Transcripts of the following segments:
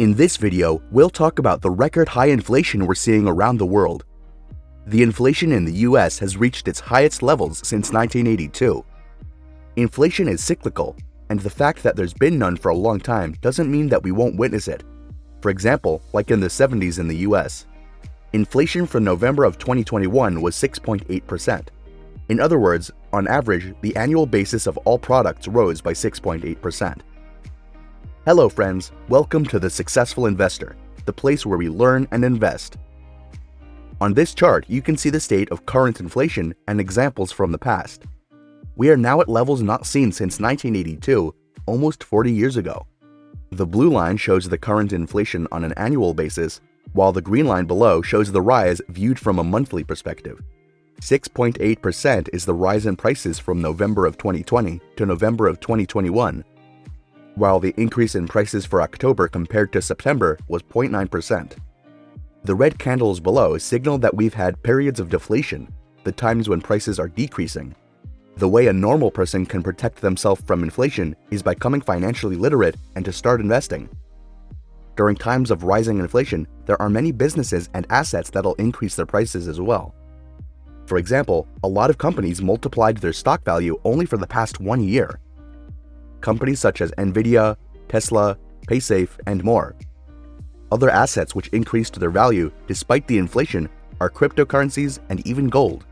In this video, we'll talk about the record high inflation we're seeing around the world. The inflation in the US has reached its highest levels since 1982. Inflation is cyclical, and the fact that there's been none for a long time doesn't mean that we won't witness it. For example, like in the 70s in the US. Inflation for November of 2021 was 6.8%. In other words, on average, the annual basis of all products rose by 6.8%. Hello friends, welcome to The Successful Investor, the place where we learn and invest. On this chart, you can see the state of current inflation and examples from the past. We are now at levels not seen since 1982, almost 40 years ago. The blue line shows the current inflation on an annual basis, while the green line below shows the rise viewed from a monthly perspective. 6.8% is the rise in prices from November of 2020 to November of 2021, while the increase in prices for October compared to September was 0.9%. The red candles below signal that we've had periods of deflation, the times when prices are decreasing. The way a normal person can protect themselves from inflation is by becoming financially literate and to start investing. During times of rising inflation, there are many businesses and assets that'll increase their prices as well. For example, a lot of companies multiplied their stock value only for the past 1 year. Companies such as Nvidia, Tesla, Paysafe, and more. Other assets which increased their value despite the inflation are cryptocurrencies and even gold.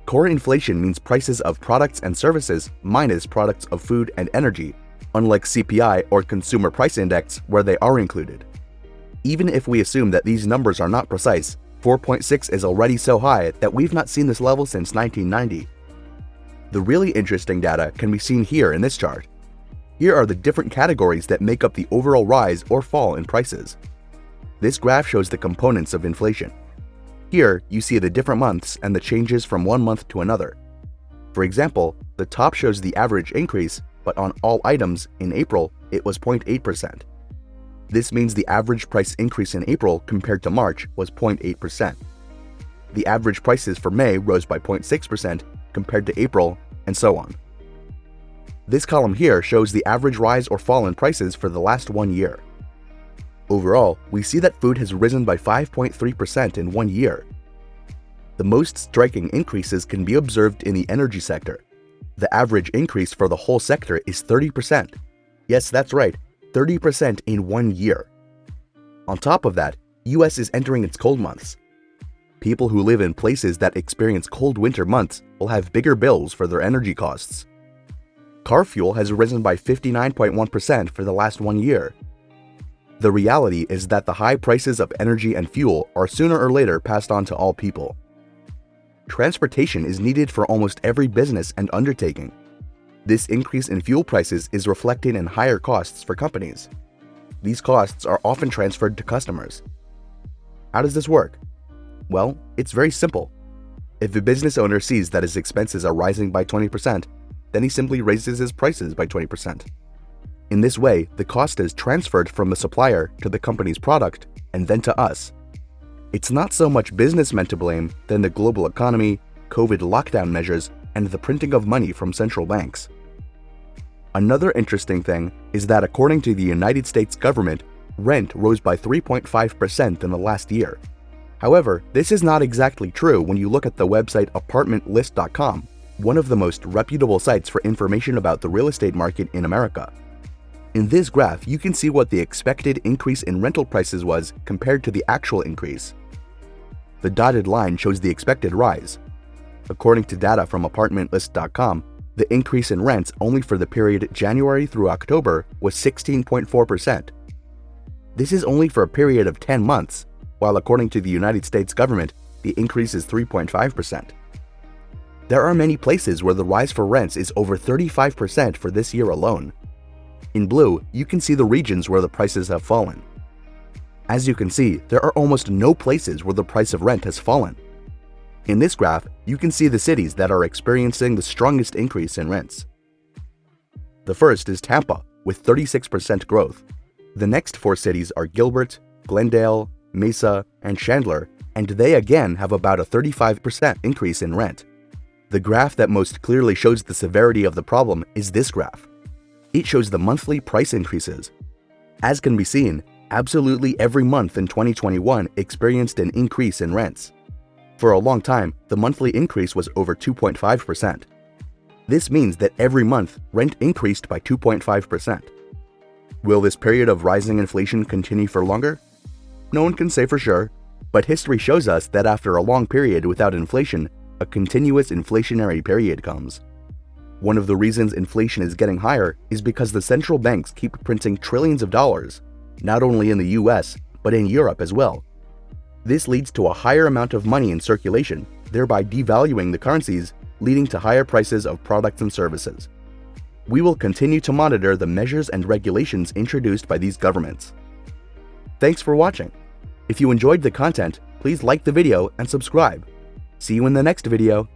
Core inflation means prices of products and services minus products of food and energy, unlike CPI or Consumer Price Index where they are included. Even if we assume that these numbers are not precise, 4.6 is already so high that we've not seen this level since 1990. The really interesting data can be seen here in this chart. Here are the different categories that make up the overall rise or fall in prices. This graph shows the components of inflation. Here, you see the different months and the changes from one month to another. For example, the top shows the average increase, but on all items in April, it was 0.8%. This means the average price increase in April compared to March was 0.8%. The average prices for May rose by 0.6% compared to April, and so on. This column here shows the average rise or fall in prices for the last 1 year. Overall, we see that food has risen by 5.3% in 1 year. The most striking increases can be observed in the energy sector. The average increase for the whole sector is 30%. Yes, that's right, 30% in 1 year. On top of that, US is entering its cold months. People who live in places that experience cold winter months will have bigger bills for their energy costs. Car fuel has risen by 59.1% for the last 1 year. The reality is that the high prices of energy and fuel are sooner or later passed on to all people. Transportation is needed for almost every business and undertaking. This increase in fuel prices is reflected in higher costs for companies. These costs are often transferred to customers. How does this work? Well, it's very simple. If a business owner sees that his expenses are rising by 20%, then he simply raises his prices by 20%. In this way, the cost is transferred from the supplier to the company's product and then to us. It's not so much businessmen to blame than the global economy, COVID lockdown measures, and the printing of money from central banks. Another interesting thing is that according to the United States government, rent rose by 3.5% in the last year. However, this is not exactly true when you look at the website apartmentlist.com, one of the most reputable sites for information about the real estate market in America. In this graph, you can see what the expected increase in rental prices was compared to the actual increase. The dotted line shows the expected rise. According to data from apartmentlist.com, the increase in rents only for the period January through October was 16.4%. This is only for a period of 10 months, while according to the United States government, the increase is 3.5%. There are many places where the rise for rents is over 35% for this year alone. In blue, you can see the regions where the prices have fallen. As you can see, there are almost no places where the price of rent has fallen. In this graph, you can see the cities that are experiencing the strongest increase in rents. The first is Tampa, with 36% growth. The next 4 cities are Gilbert, Glendale, Mesa, and Chandler, and they again have about a 35% increase in rent. The graph that most clearly shows the severity of the problem is this graph. It shows the monthly price increases. As can be seen, absolutely every month in 2021 experienced an increase in rents. For a long time, the monthly increase was over 2.5%. This means that every month, rent increased by 2.5%. Will this period of rising inflation continue for longer? No one can say for sure, but history shows us that after a long period without inflation, a continuous inflationary period comes. One of the reasons inflation is getting higher is because the central banks keep printing trillions of dollars, not only in the US, but in Europe as well. This leads to a higher amount of money in circulation, thereby devaluing the currencies, leading to higher prices of products and services. We will continue to monitor the measures and regulations introduced by these governments. Thanks for watching. If you enjoyed the content, please like the video and subscribe. See you in the next video.